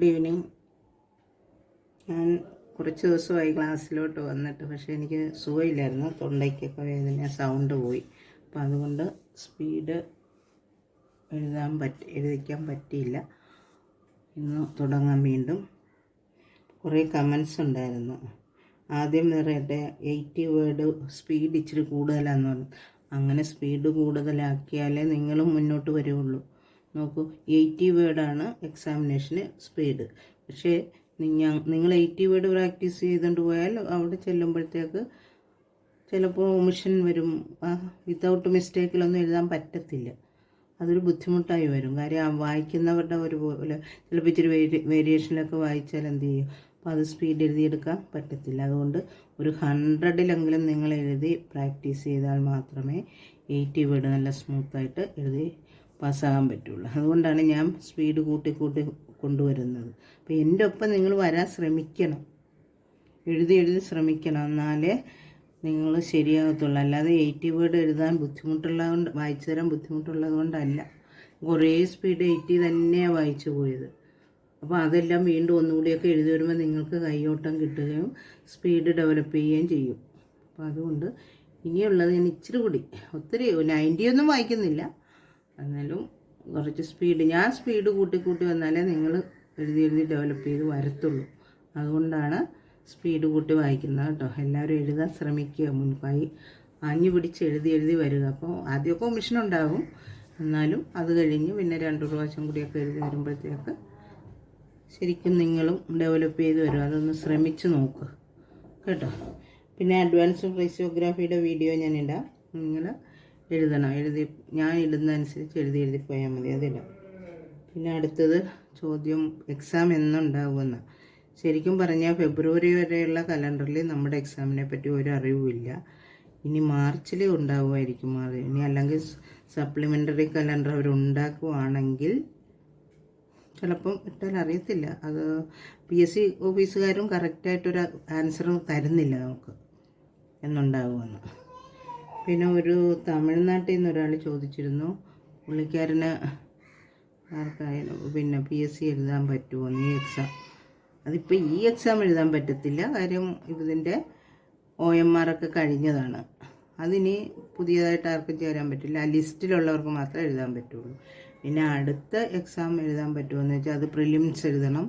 Good evening. ഞാൻ കുറച്ച് ദിവസമായി ക്ലാസ്സിലോട്ട് വന്നിട്ട്, പക്ഷേ എനിക്ക് സുഖമില്ലായിരുന്നു, തൊണ്ടയ്ക്കൊക്കെ വേദന, സൗണ്ട് പോയി. അപ്പം അതുകൊണ്ട് സ്പീഡ് എഴുതിക്കാൻ പറ്റിയില്ല. ഇന്ന് തുടങ്ങാൻ വീണ്ടും. കുറേ കമൻസ് ഉണ്ടായിരുന്നു. ആദ്യം പറയട്ടെ, 80 വേർഡ് സ്പീഡ് ഇച്ചിരി കൂടുതലാണെന്ന് പറഞ്ഞു. അങ്ങനെ സ്പീഡ് കൂടുതലാക്കിയാലേ നിങ്ങളും മുന്നോട്ട് വരുള്ളൂ. നോക്കൂ, 80 വേർഡാണ് എക്സാമിനേഷന് സ്പീഡ്. പക്ഷേ നിങ്ങൾ 80 വേർഡ് പ്രാക്ടീസ് ചെയ്തുകൊണ്ട് പോയാൽ അവിടെ ചെല്ലുമ്പോഴത്തേക്ക് ചിലപ്പോൾ ഒമിഷൻ വരും. വിത്തൗട്ട് മിസ്റ്റേക്കിലൊന്നും എഴുതാൻ പറ്റത്തില്ല. അതൊരു ബുദ്ധിമുട്ടായി വരും. കാര്യം വായിക്കുന്നവരുടെ പോലെ ചിലപ്പോൾ ഇച്ചിരി വേരിയേഷനിലൊക്കെ വായിച്ചാൽ എന്ത് ചെയ്യും, അപ്പോൾ അത് സ്പീഡ് എഴുതിയെടുക്കാൻ പറ്റത്തില്ല. അതുകൊണ്ട് ഒരു 100-ലെങ്കിലും നിങ്ങൾ എഴുതി പ്രാക്ടീസ് ചെയ്താൽ മാത്രമേ 80 വേർഡ് നല്ല സ്മൂത്തായിട്ട് എഴുതി പാസ്സാകാൻ പറ്റുള്ളൂ. അതുകൊണ്ടാണ് ഞാൻ സ്പീഡ് കൂട്ടി കൊണ്ടുവരുന്നത്. അപ്പോൾ എൻ്റെ ഒപ്പം നിങ്ങൾ വരാൻ ശ്രമിക്കണം, എഴുതി ശ്രമിക്കണം, എന്നാലേ നിങ്ങൾ ശരിയാകത്തുള്ളൂ. അല്ലാതെ 80 വേർഡ് എഴുതാൻ ബുദ്ധിമുട്ടുള്ളതുകൊണ്ട്, വായിച്ചു തരാൻ ബുദ്ധിമുട്ടുള്ളത് കൊണ്ടല്ല. കുറേ സ്പീഡ് 80 തന്നെയാണ് വായിച്ചു പോയത്. അപ്പോൾ അതെല്ലാം വീണ്ടും ഒന്നുകൂടിയൊക്കെ എഴുതി വരുമ്പോൾ നിങ്ങൾക്ക് കൈയോട്ടം കിട്ടുകയും സ്പീഡ് ഡെവലപ്പ് ചെയ്യുകയും ചെയ്യും. അപ്പോൾ അതുകൊണ്ട് ഇനിയുള്ളത് ഞാൻ ഇച്ചിരി കൂടി, ഒത്തിരി 90 ഒന്നും വായിക്കുന്നില്ല, എന്നാലും കുറച്ച് സ്പീഡ്, ഞാൻ സ്പീഡ് കൂട്ടി വന്നാലേ നിങ്ങൾ എഴുതി ഡെവലപ്പ് ചെയ്ത് വരത്തുള്ളൂ. അതുകൊണ്ടാണ് സ്പീഡ് കൂട്ടി വായിക്കുന്നത് കേട്ടോ. എല്ലാവരും എഴുതാൻ ശ്രമിക്കുക, മുൻപായി ആഞ്ഞു പിടിച്ച് എഴുതി വരിക. അപ്പോൾ ആദ്യമൊക്കെ ഒമിഷൻ ഉണ്ടാകും, എന്നാലും അത് കഴിഞ്ഞ് പിന്നെ 2 പ്രാവശ്യം കൂടിയൊക്കെ എഴുതി വരുമ്പോഴത്തേക്ക് ശരിക്കും നിങ്ങളും ഡെവലപ്പ് ചെയ്ത് വരും. അതൊന്ന് ശ്രമിച്ച് നോക്കുക കേട്ടോ. പിന്നെ അഡ്വാൻസ് ഫ്രേസിയോഗ്രാഫിയുടെ വീഡിയോ ഞാൻ ഇടാം, നിങ്ങൾ എഴുതണം. ഞാൻ ഇടുന്നതനുസരിച്ച് എഴുതി പോയാൽ മതി, അതിടാം. പിന്നെ അടുത്തത് ചോദ്യം, എക്സാം എന്നുണ്ടാവുമെന്ന്. ശരിക്കും പറഞ്ഞാൽ ഫെബ്രുവരി വരെയുള്ള കലണ്ടറിൽ നമ്മുടെ എക്സാമിനെ പറ്റി ഒരു അറിവുമില്ല. ഇനി മാർച്ചിൽ ഉണ്ടാവുമായിരിക്കും. ഇനി അല്ലെങ്കിൽ സപ്ലിമെൻ്ററി കലണ്ടർ അവരുണ്ടാക്കുവാണെങ്കിൽ ചിലപ്പം ഇട്ടാൽ അറിയത്തില്ല. അത് PSC ഓഫീസുകാരും കറക്റ്റായിട്ടൊരു ആൻസർ തരുന്നില്ല നമുക്ക് എന്നുണ്ടാകുമെന്ന്. പിന്നെ ഒരു തമിഴ്നാട്ടിൽ നിന്ന് ഒരാൾ ചോദിച്ചിരുന്നു, പുള്ളിക്കാരന് ആർക്കായാലും പിന്നെ PSC എഴുതാൻ പറ്റുമോ ഈ എക്സാം. അതിപ്പോൾ ഈ എക്സാം എഴുതാൻ പറ്റത്തില്ല, കാര്യം ഇതിൻ്റെ OMR ഒക്കെ കഴിഞ്ഞതാണ്. അതിനി പുതിയതായിട്ട് ആർക്കും ചേരാൻ പറ്റില്ല, ആ ലിസ്റ്റിലുള്ളവർക്ക് മാത്രമേ എഴുതാൻ പറ്റുള്ളൂ. പിന്നെ അടുത്ത എക്സാം എഴുതാൻ പറ്റുമെന്ന് വെച്ചാൽ അത് പ്രിലിംസ് എഴുതണം.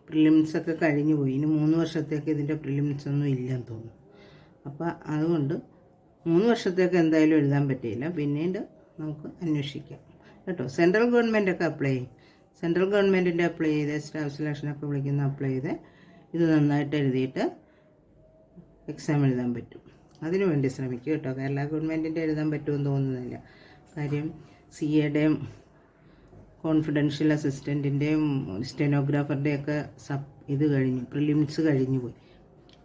പ്രിലിംസൊക്കെ കഴിഞ്ഞു പോയി, ഇനി 3 വർഷത്തേക്ക് ഇതിൻ്റെ പ്രിലിംസ് ഒന്നും ഇല്ലെന്ന് തോന്നുന്നു. അപ്പോൾ അതുകൊണ്ട് 3 വർഷത്തേക്ക് എന്തായാലും എഴുതാൻ പറ്റിയില്ല, പിന്നീട് നമുക്ക് അന്വേഷിക്കാം കേട്ടോ. സെൻട്രൽ ഗവൺമെൻറ്റൊക്കെ അപ്ലൈ ചെയ്യും. സെൻട്രൽ ഗവൺമെൻറ്റിൻ്റെ അപ്ലൈ ചെയ്ത് സ്റ്റാഫ് സെലക്ഷനൊക്കെ വിളിക്കുന്ന അപ്ലൈ ചെയ്ത് ഇത് നന്നായിട്ട് എഴുതിയിട്ട് എക്സാം എഴുതാൻ പറ്റും. അതിനു വേണ്ടി ശ്രമിക്കും കേട്ടോ. കേരള ഗവൺമെൻറ്റിൻ്റെ എഴുതാൻ പറ്റുമെന്ന് തോന്നുന്നില്ല, കാര്യം CAയുടെയും കോൺഫിഡൻഷ്യൽ അസിസ്റ്റൻറ്റിൻ്റെയും സ്റ്റെനോഗ്രാഫറുടെയൊക്കെ ഇത് കഴിഞ്ഞു, പ്രിലിംസ് കഴിഞ്ഞു പോയി.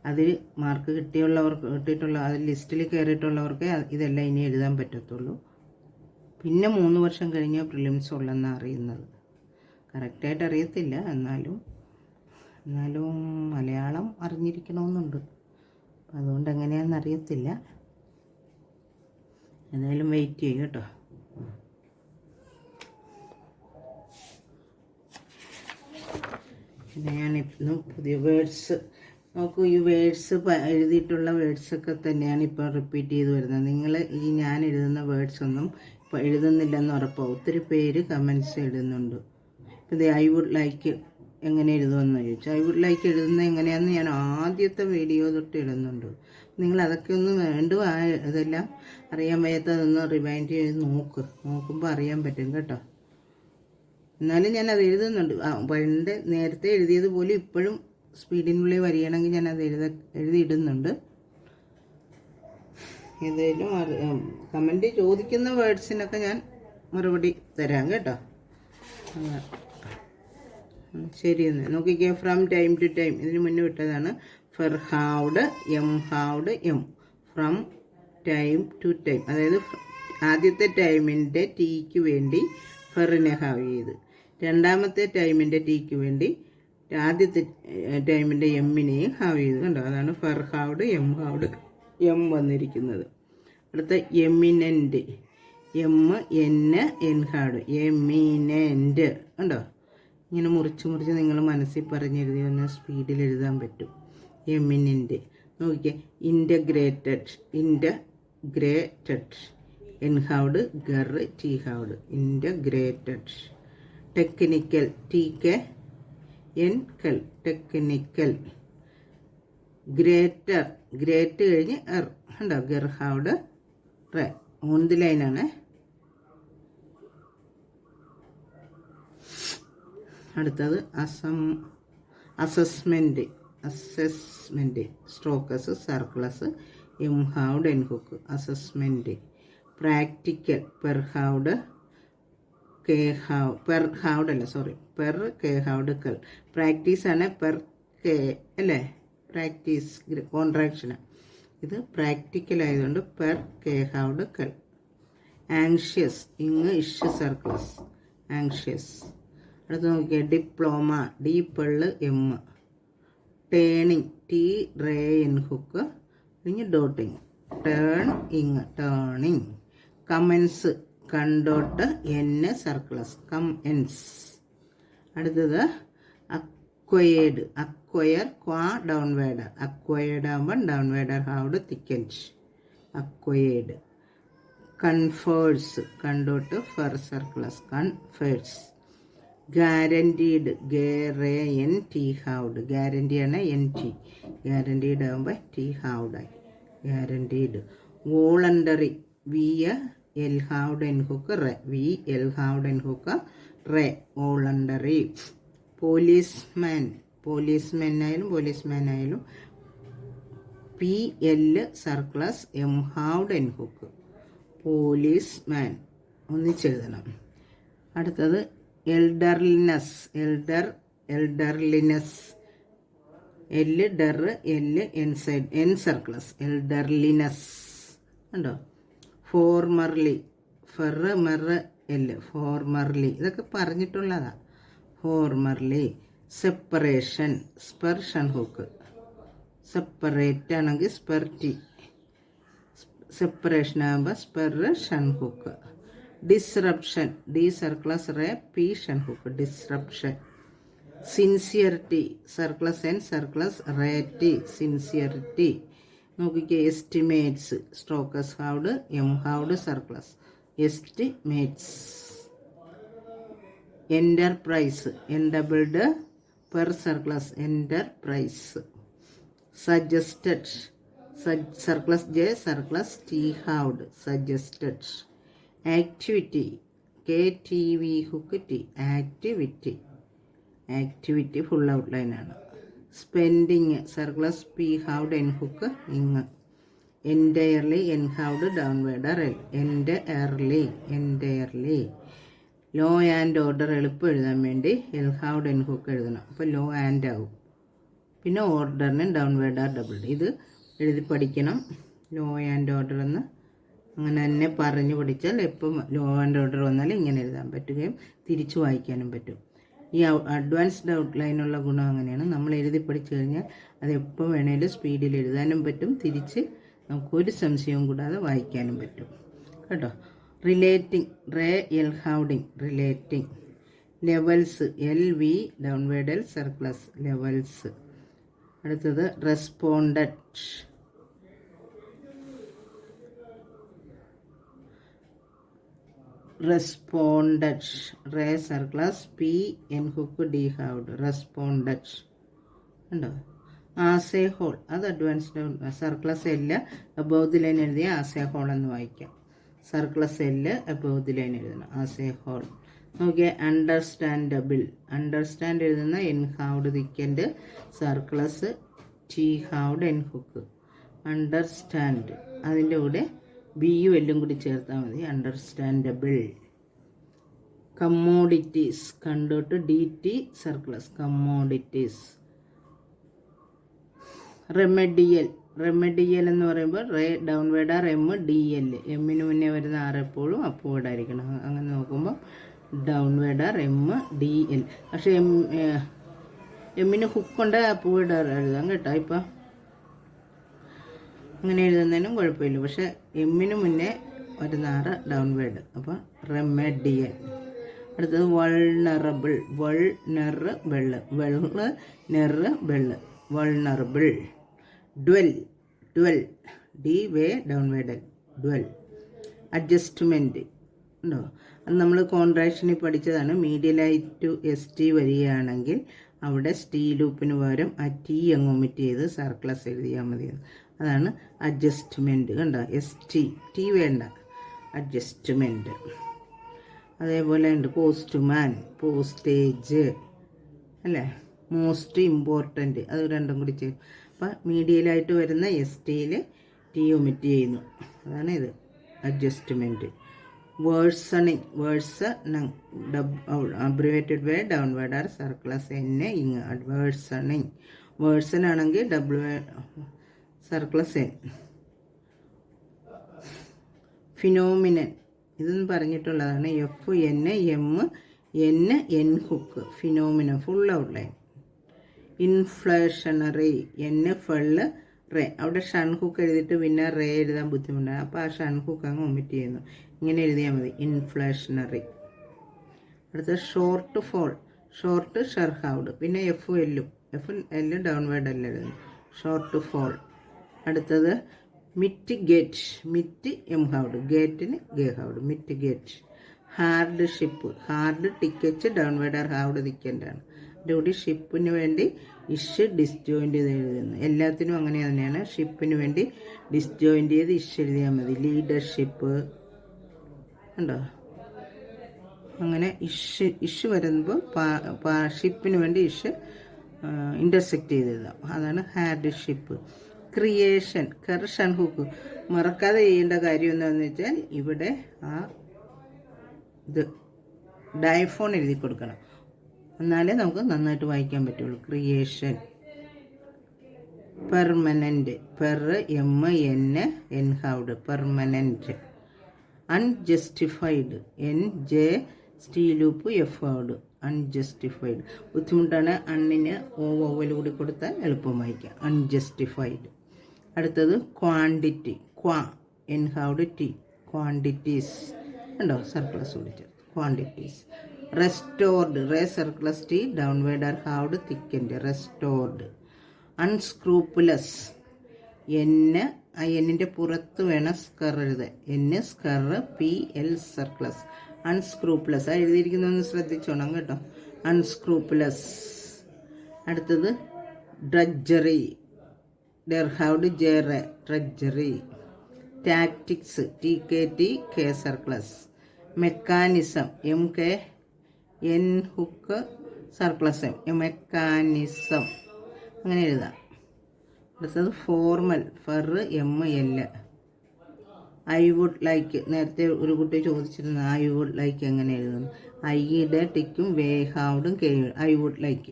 അതിൽ മാർക്ക് കിട്ടിയിട്ടുള്ള അതിൽ ലിസ്റ്റിൽ കയറിയിട്ടുള്ളവർക്ക് ഇതെല്ലാം ഇനി എഴുതാൻ പറ്റത്തുള്ളൂ. പിന്നെ 3 വർഷം കഴിഞ്ഞ് പ്രിലിംസ് ഉള്ളെന്നാണ് അറിയുന്നത്. കറക്റ്റായിട്ട് അറിയത്തില്ല, എന്നാലും മലയാളം അറിഞ്ഞിരിക്കണമെന്നുണ്ട്. അതുകൊണ്ട് എങ്ങനെയാണെന്ന് അറിയത്തില്ല. എന്തായാലും വെയിറ്റ് ചെയ്യും കേട്ടോ. പിന്നെ ഞാൻ ഇന്ന് പുതിയ വേർഡ്സ് നോക്കൂ. ഈ വേർഡ്സ് എഴുതിയിട്ടുള്ള വേർഡ്സൊക്കെ തന്നെയാണ് ഇപ്പോൾ റിപ്പീറ്റ് ചെയ്ത് വരുന്നത്. നിങ്ങൾ ഞാൻ എഴുതുന്ന വേർഡ്സ് ഒന്നും ഇപ്പോൾ എഴുതുന്നില്ലെന്ന് ഉറപ്പാണ്. ഒത്തിരി പേര് കമൻസ് എഴുതുന്നുണ്ട്. ഇപ്പോൾ ഐ വുഡ് ലൈക്ക് എങ്ങനെ എഴുതുമെന്ന് ചോദിച്ചു. ഐ വുഡ് ലൈക്ക് എഴുതുന്നത് എങ്ങനെയാണെന്ന് ഞാൻ ആദ്യത്തെ വീഡിയോ തൊട്ട് ഇടുന്നുണ്ട്. നിങ്ങൾ അതൊക്കെ ഒന്ന് ഇതെല്ലാം അറിയാൻ വയ്യാത്തതൊന്ന് റിവൈൻഡ് ചെയ്ത് നോക്കുമ്പോൾ അറിയാൻ പറ്റും കേട്ടോ. എന്നാലും ഞാനത് എഴുതുന്നുണ്ട്. പണ്ട് നേരത്തെ എഴുതിയതുപോലെ ഇപ്പോഴും സ്പീഡിനുള്ളിൽ വരികയാണെങ്കിൽ ഞാനത് എഴുതിയിടുന്നുണ്ട്. ഏതായാലും കമൻറ്റ് ചോദിക്കുന്ന വേർഡ്സിനൊക്കെ ഞാൻ മറുപടി തരാം കേട്ടോ. ശരി, എന്ന് നോക്കിക്കേ. ഫ്രം ടൈം ടു ടൈം ഇതിന് മുന്നേ വിട്ടതാണ്. ഫെർഹാവ്ഡ്, എംഹാവ്ഡ്, ഫ്രം ടൈം ടു ടൈം, അതായത് ആദ്യത്തെ ടൈമിൻ്റെ ടീക്ക് വേണ്ടി ഫെറിനെ ഹാവ് ചെയ്ത്, രണ്ടാമത്തെ ടൈമിൻ്റെ ടീക്ക് വേണ്ടി ആദ്യത്തെ ടൈമിൻ്റെ എമ്മിനെയും ഹാവ് ചെയ്ത്. കണ്ടോ, അതാണ് ഫെർഹാവ്ഡ്, എംഹാവ്ഡ്, വന്നിരിക്കുന്നത്. അടുത്ത എമിനൻ്റ്, എൻഹാവ്ഡ്, എമിനൻ്റ്. കണ്ടോ, ഇങ്ങനെ മുറിച്ച് നിങ്ങൾ മനസ്സിൽ പറഞ്ഞെഴുതി വന്നാൽ സ്പീഡിൽ എഴുതാൻ പറ്റും. എമിനൻ്റ് നോക്കിക്കേ, ഇൻ്റഗ്രേറ്റഡ് എൻഹൗഡ് ഗർ T halved integrated. Technical TK എൻകൽ ടെക്നിക്കൽ. ഗ്രേറ്റ് കഴിഞ്ഞ് ഉണ്ടോ ഗർഹൗഡ് റേ. 3 ലൈനാണ്. അടുത്തത് assessment stroke s circle s M halved N hook. Assessment. Practical per halved per K halved കൽ. പ്രാക്ടീസാണ് പെർ കെ അല്ലേ, പ്രാക്ടീസ് കോൺട്രാക്ഷന്. ഇത് പ്രാക്ടിക്കൽ ആയതുകൊണ്ട് പെർ കേഹൗഡ് കൽ. ആങ്ഷ്യസ് ഇഷ് സർക്ലസ് ആങ്ഷ്യസ്. അടുത്ത് നോക്കിയാൽ diploma D+M. Turning T ray N hook ഇനി dotting turning. Commence con dot N circle s commence. അടുത്തത് അക്വയർ ക്വാ ഡൗൺവേഡർ. അക്വയർഡ് ആകുമ്പോൾ downward r halved thickened acquired. Confers con dot ഫർ circle s confers. Guaranteed GRAN T halved. ഗ്യാരൻറ്റിയാണ് NT. Guaranteed ആകുമ്പോൾ T ഹൗഡായി guaranteed. Voluntary VL halved N hook ray. VL halved N hook ray voluntary. Policeman ആയാലും PL circle s M halved N hook policeman ഒന്നിച്ചെഴുതണം. അടുത്തത് elderliness N സർക്ലസ് elderliness ഉണ്ടോ. Formerly formerly ഇതൊക്കെ പറഞ്ഞിട്ടുള്ളതാ. Formerly. Separation സ്പെർ shun hook. Separate ആണെങ്കിൽ സ്പെർ ടി. സെപ്പറേഷൻ ആകുമ്പോൾ സ്പെർ shun hook. Disruption D circle s ray P shun hook disruption. Sincerity circle s N circle s ray T sincerity. നോക്കിക്കേ, estimates stroke s halved M halved circle s estimates. Enterprise N doubled per circle s enterprise. Suggested circle s J circle s T halved suggested. Activity KTV hook T activity full ഔട്ട്ലൈനാണ്. Spending circle s P halved N hook ing. Entirely N ഹൗഡ് ഡൗൺവേഡർ L entirely. Law and order എളുപ്പം എഴുതാൻ വേണ്ടി L ഹൗഡ് N hook എഴുതണം. അപ്പോൾ law and ആവും. പിന്നെ ഓർഡറിന് ഡൗൺവേഡർ double. ഇത് എഴുതി പഠിക്കണം. ലോ ആൻഡ് ഓർഡർ എന്ന് അങ്ങനെ തന്നെ പറഞ്ഞു പഠിച്ചാൽ എപ്പം ലോ ആൻഡ് ഓർഡർ വന്നാലും ഇങ്ങനെ എഴുതാൻ പറ്റുകയും തിരിച്ചു വായിക്കാനും പറ്റും. ഈ അഡ്വാൻസ്ഡ് ഔട്ട്ലൈനുള്ള ഗുണം അങ്ങനെയാണ്. നമ്മൾ എഴുതി പഠിച്ചു കഴിഞ്ഞാൽ അത് എപ്പോൾ വേണേലും സ്പീഡിൽ എഴുതാനും പറ്റും, തിരിച്ച് നമുക്കൊരു സംശയവും കൂടാതെ വായിക്കാനും പറ്റും കേട്ടോ. റിലേറ്റിംഗ് റേ എൽ ഹൗഡിങ് relating. Levels LV downward L circle s levels. അടുത്തത് responded ray circle s P N hook D halved responded ഉണ്ടോ. ആസ് എ ഹോൾ അത് advanced circle s L above the line എഴുതിയ ആസ് എ ഹോൾ എന്ന് വായിക്കാം. Circle s L above the line എഴുതണം as a whole. നോക്കിയാൽ understand എഴുതുന്ന N halved thickened circle s T halved N hook understand. അതിൻ്റെ കൂടെ ബിയും എല്ലും കൂടി ചേർത്താൽ മതി. Understandable. Commodities con dot DT circle s commodities. Remedial എന്ന് പറയുമ്പോൾ റേ ഡൗൺവേഡർ MDL. എമ്മിന് മുന്നേ വരുന്ന R എപ്പോഴും അപ്വേഡ് ആയിരിക്കണം. അങ്ങനെ നോക്കുമ്പോൾ ഡൗൺവേഡർ MDL. പക്ഷേ എമ്മിന് ഹുക്കുണ്ട് അപ്വേഡ് എഴുതാം കേട്ടോ. ഇപ്പം അങ്ങനെ എഴുതുന്നതിനും കുഴപ്പമില്ല. പക്ഷേ എമ്മിന് മുന്നേ വരുന്ന R ഡൗൺവേഡ്. അപ്പോൾ റെമഡിയൽ. അടുത്തത് vulnerable, vulnerable. Dwell, dwell. Adjustment ഉണ്ടോ? അത് നമ്മൾ കോൺട്രാക്ഷനിൽ പഠിച്ചതാണ്. മീഡിയലായിട്ട് ST വരികയാണെങ്കിൽ അവിടെ സ്റ്റീ ലൂപ്പിന് പകരം ആ ടി അങ്ങ് ഒമിറ്റ് ചെയ്ത് സർക്ലസ് എഴുതിയാൽ മതി. അതാണ് അഡ്ജസ്റ്റ്മെൻറ്റ്. കണ്ടോ? ST, ടി വേണ്ട, അഡ്ജസ്റ്റ്മെൻറ്റ്. അതേപോലെ ഉണ്ട് പോസ്റ്റ്മാൻ, പോസ്റ്റേജ് അല്ലേ, മോസ്റ്റ് ഇമ്പോർട്ടൻറ്റ്, അത് രണ്ടും കൂടി ചെയ്യും. അപ്പം മീഡിയയിലായിട്ട് വരുന്ന STയിൽ ടി ഒമിറ്റ് ചെയ്യുന്നു. അതാണ് ഇത് adjustment. Worsening, abbreviated by downward R circle s ing. Worsen ആണെങ്കിൽ സർക്ലസ് എൻ. ഫിനോമിനൻ, ഇതൊന്നും പറഞ്ഞിട്ടുള്ളതാണ്. FNMN hook, phenomenon, full outline. Inflationary, ഫള്ള് റേ, അവിടെ ഷൻ ഹുക്ക് എഴുതിയിട്ട് പിന്നെ റേ എഴുതാൻ ബുദ്ധിമുട്ടാണ്. അപ്പോൾ ആ ഷൻ ഹുക്ക് അങ്ങ് ഒമിറ്റ് ചെയ്യുന്നു. ഇങ്ങനെ എഴുതിയാൽ മതി, ഇൻഫ്ലേഷണറി. അടുത്ത ഷോർട്ട് ഫോൾ, ഷോർട്ട് ഷെർഹൗഡ്, പിന്നെ FL ഡൗൺവേർഡ് അല്ല എഴുതുന്നു, ഷോർട്ട് ഫോൾ. അടുത്തത് മിറ്റ് എംഹൗഡ്, ഗേറ്റിന് ഗേഹൗഡ്, mitigate. Hard ticket downward R halved തിക്കൻ്റാണ്. കൂടി ഷിപ്പിന് വേണ്ടി ഡിസ്ജോയിൻ്റ് ചെയ്ത് എഴുതുന്നു. എല്ലാത്തിനും അങ്ങനെ തന്നെയാണ്. ഷിപ്പിന് വേണ്ടി ഡിസ്ജോയിൻ്റ് ചെയ്ത് എഴുതിയാൽ മതി. ലീഡർഷിപ്പ് ഉണ്ടോ? അങ്ങനെ വരുമ്പോൾ ഷിപ്പിന് വേണ്ടി ഇൻ്റർസെക്റ്റ് ചെയ്ത് എഴുതാം. അതാണ് ഹാർഡ്ഷിപ്പ്. ക്രിയേഷൻ, കർഷൻ ഹുക്ക്, മറക്കാതെ ചെയ്യേണ്ട കാര്യം എന്താണെന്ന് വെച്ചാൽ ഇവിടെ ഇത് ഡയഫോൺ എഴുതി കൊടുക്കണം, എന്നാലേ നമുക്ക് നന്നായിട്ട് വായിക്കാൻ പറ്റുള്ളൂ. Creation. Permanent, N halved, permanent. Unjustified, st loop F halved, unjustified. ബുദ്ധിമുട്ടാണ്. അണ്ണിന് ഓവൽ കൂടി കൊടുത്താൽ എളുപ്പം വായിക്കാം. അൺജസ്റ്റിഫൈഡ്. അടുത്തത് ക്വാണ്ടിറ്റി, എൻഹൗഡ് ടി, ക്വാണ്ടിറ്റീസ് ഉണ്ടോ? സർക്ലസ് വിളിച്ചത്, quantities. Restored, circle s T downward R halved thickened, restored. Unscrupulous, എന്നിൻ്റെ പുറത്ത് വേണം സ്കർ എഴുതാൻ, PL സർക്ലസ്. അൺസ്ക്രൂപ്പുലസ്, ആ എഴുതിയിരിക്കുന്നതൊന്ന് ശ്രദ്ധിച്ചോണം കേട്ടോ. അൺസ്ക്രൂപ്പുലസ്. അടുത്തത് drudgery, dr halved drudgery. Tactics, TKT circle s. Mechanism, MKN hook circle s mechanism, അങ്ങനെ എഴുതാം. അടുത്തത് formal, ML. I would like, നേരത്തെ ഒരു കുട്ടി ചോദിച്ചിരുന്നു ഐ വുഡ് ലൈക്ക് എങ്ങനെ എഴുതുന്നു. ഐയുടെ ടിക്കും വേഹൗഡും കെയും. I would like.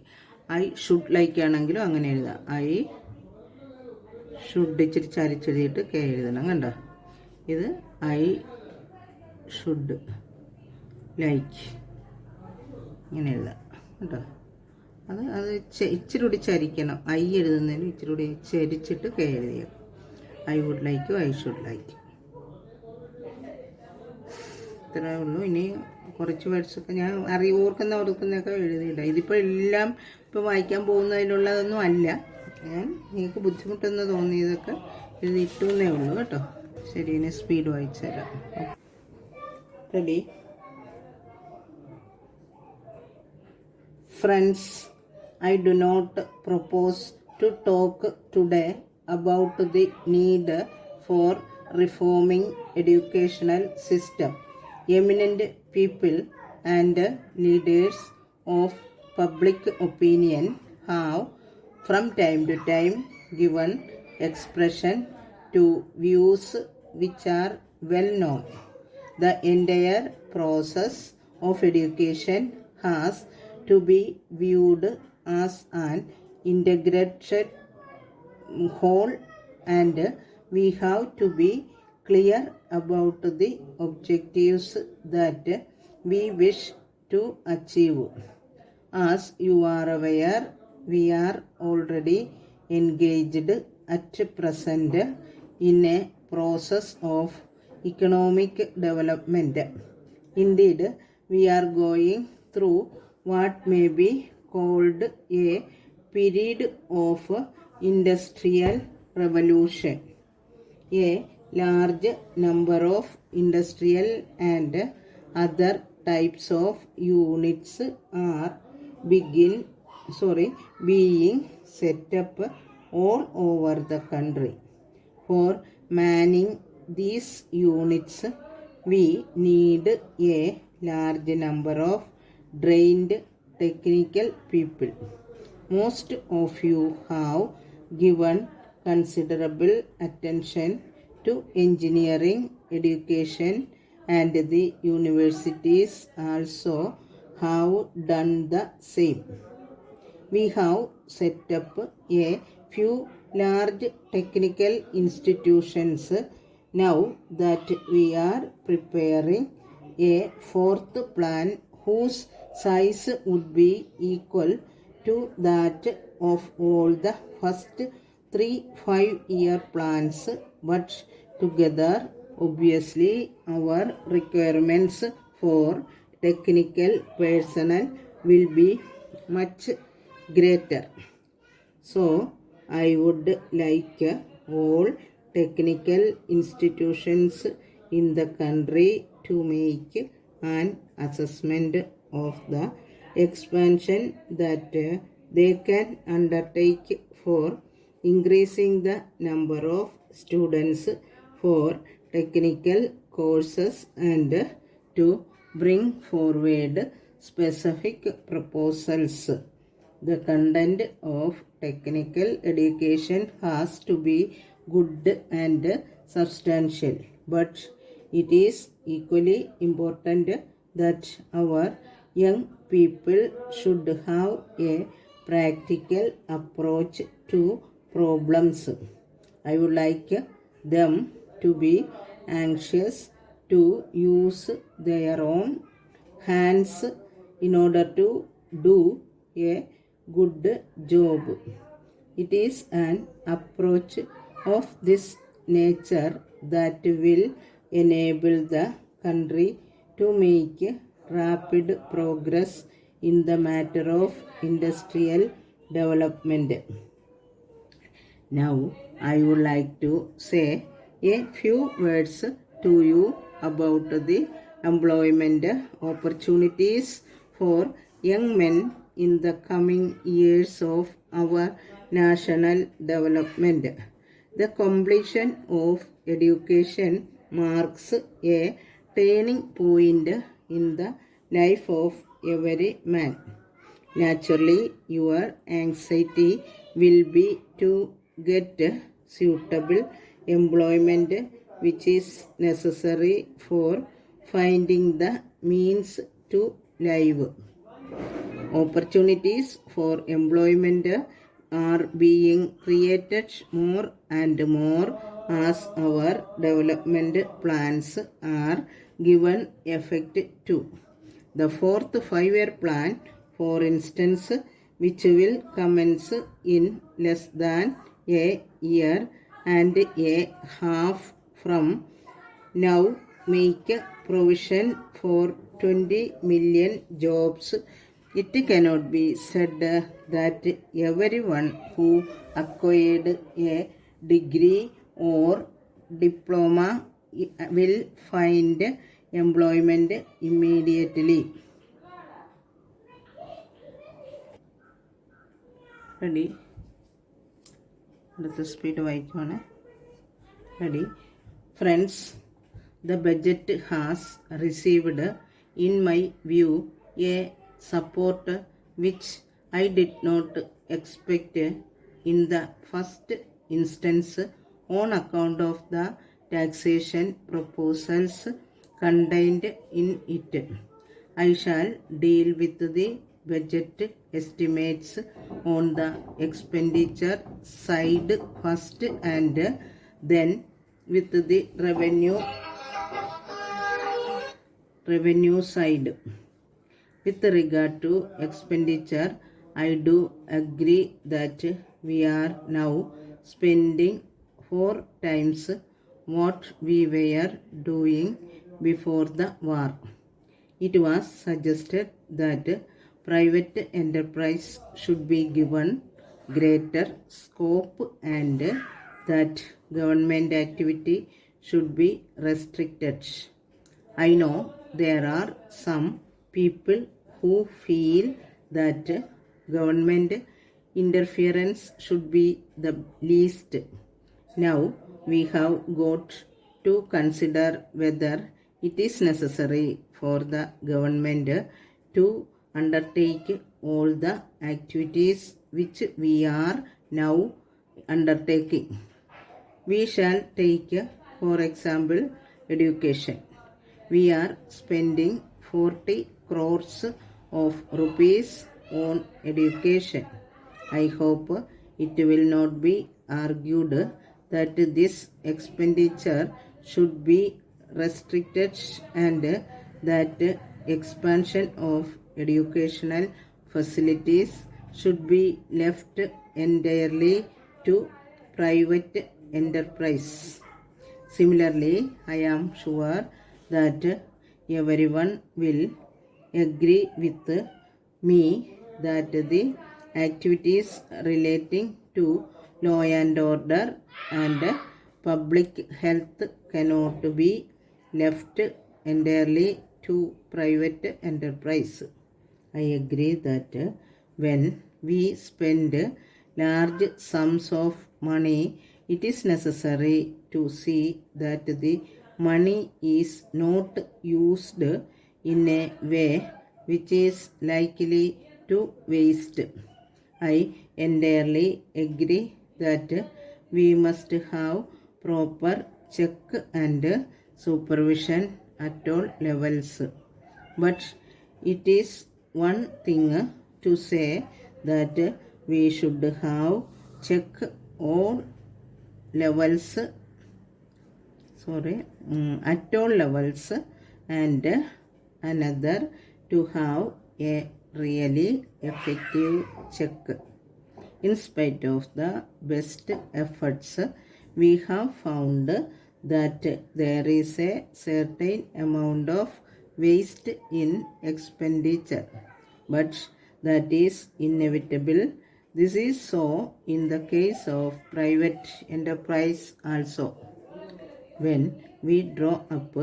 I should like ആണെങ്കിലും അങ്ങനെ എഴുതാം. ഐ ഷുഡ് ഇച്ചിരി ചരിച്ചെഴുതിയിട്ട് കെ എഴുതണം. കണ്ടോ? ഇത് ഐ ഷുഡ് ലൈക്ക് ഇങ്ങനെ എഴുതാം കേട്ടോ. അത് ഇച്ചിരി കൂടി ചരിക്കണം. ഐ എഴുതുന്നതിന് ഇച്ചിരി കൂടി ചരിച്ചിട്ട് കെ എഴുതിയേക്കും. I would like, I should like. ഇത്രേ ഉള്ളൂ. ഇനി കുറച്ച് വേർഡ്സൊക്കെ ഞാൻ ഓർക്കുന്നതൊക്കെ എഴുതിയിടാം. ഇതിപ്പോൾ എല്ലാം ഇപ്പോൾ വായിക്കാൻ പോകുന്നതിനുള്ളതൊന്നും അല്ല. ഞാൻ നിങ്ങൾക്ക് ബുദ്ധിമുട്ടെന്ന് തോന്നിയതൊക്കെ എഴുതിയിട്ടേ ഉള്ളൂ കേട്ടോ. ശരി, ഇനി സ്പീഡ് വായിച്ചു തരാം. Ready? Friends, I do not propose to talk today about the need for reforming educational system. Eminent people and leaders of public opinion have from time to time given expression to views which are well known. The entire process of education has to be viewed as an integrated whole, and we have to be clear about the objectives that we wish to achieve. As you are aware, we are already engaged at present in a process of economic development. Indeed, we are going through what may be called a period of industrial revolution. A large number of industrial and other types of units are being set up all over the country. For manning these units, we need a large number of trained technical people. Most of you have given considerable attention to engineering education, and the universities also have done the same. We have set up a few large technical institutions now that we are preparing a fourth plan whose size would be equal to that of all the first 3 5-year plans, but together obviously our requirements for technical personnel will be much greater. So, I would like all technical institutions in the country to make an assessment of the expansion that they can undertake for increasing the number of students for technical courses and to bring forward specific proposals. The content of technical education has to be good and substantial, but it is equally important that our young people should have a practical approach to problems. I would like them to be anxious to use their own hands in order to do a good job. It is an approach of this nature that will enable the country to make rapid progress in the matter of industrial development. Now, I would like to say a few words to you about the employment opportunities for young men in the coming years of our national development. The completion of education marks a turning point in the life of every man. Naturally, your anxiety will be to get suitable employment which is necessary for finding the means to live. Opportunities for employment are being created more and more as our development plans are given effect to. The fourth 5-year plan, for instance, which will commence in less than a year and a half from now, make provision for 20 million jobs. It cannot be said that everyone who acquired a degree or diploma will find employment immediately. Ready? അടുത്ത speed വായിക്കുവാണ്. Ready? Friends, the budget has received, in my view, a support which I did not expect in the first instance on account of the taxation proposals contained in it. I shall deal with the budget estimates on the expenditure side first and then with the revenue side. With regard to expenditure, I do agree that we are now spending 4 times what we were doing before the war. it was suggested that private enterprise should be given greater scope and that government activity should be restricted. I know there are some people who feel that government interference should be the least. Now we have got to consider whether it is necessary for the government to undertake all the activities which we are now undertaking. We shall take, for example, education. We are spending 40 crores of rupees on education. I hope it will not be argued that this expenditure should be restricted and that expansion of educational facilities should be left entirely to private enterprise. Similarly, I am sure that everyone will agree with me that the activities relating to law and order and public health cannot be left entirely to private enterprise. I agree that when we spend large sums of money, it is necessary to see that the money is not used in a way which is likely to waste. I entirely agree that we must have proper check and supervision at all levels. But it is one thing to say that we should have check all levels, at all levels, and another to have a really effective check. In spite of the best efforts, we have found that there is a certain amount of waste in expenditure, but that is inevitable. This is so in the case of private enterprise also. When we draw up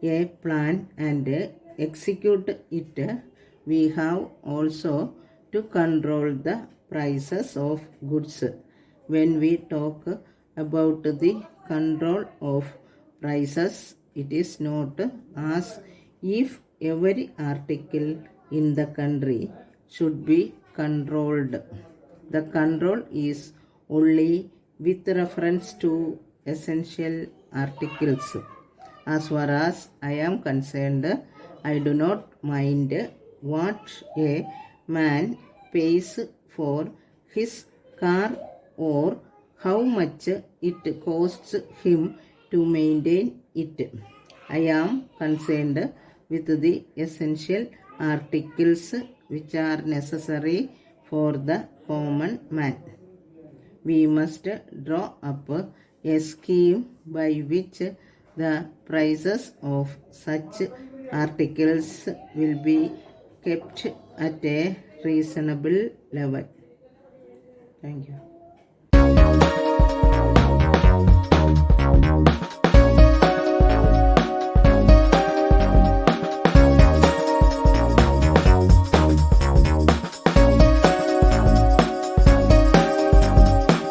a plan and execute it, we have also to control the prices of goods. When we talk about the control of prices, it is not as if every article in the country should be controlled. The control is only with reference to essential articles. As far as I am concerned, I do not mind what a man pays for his car or how much it costs him to maintain it. I am concerned with the essential articles which are necessary for the common man. We must draw up a scheme by which the prices of such articles will be kept at a reasonable level. Thank you.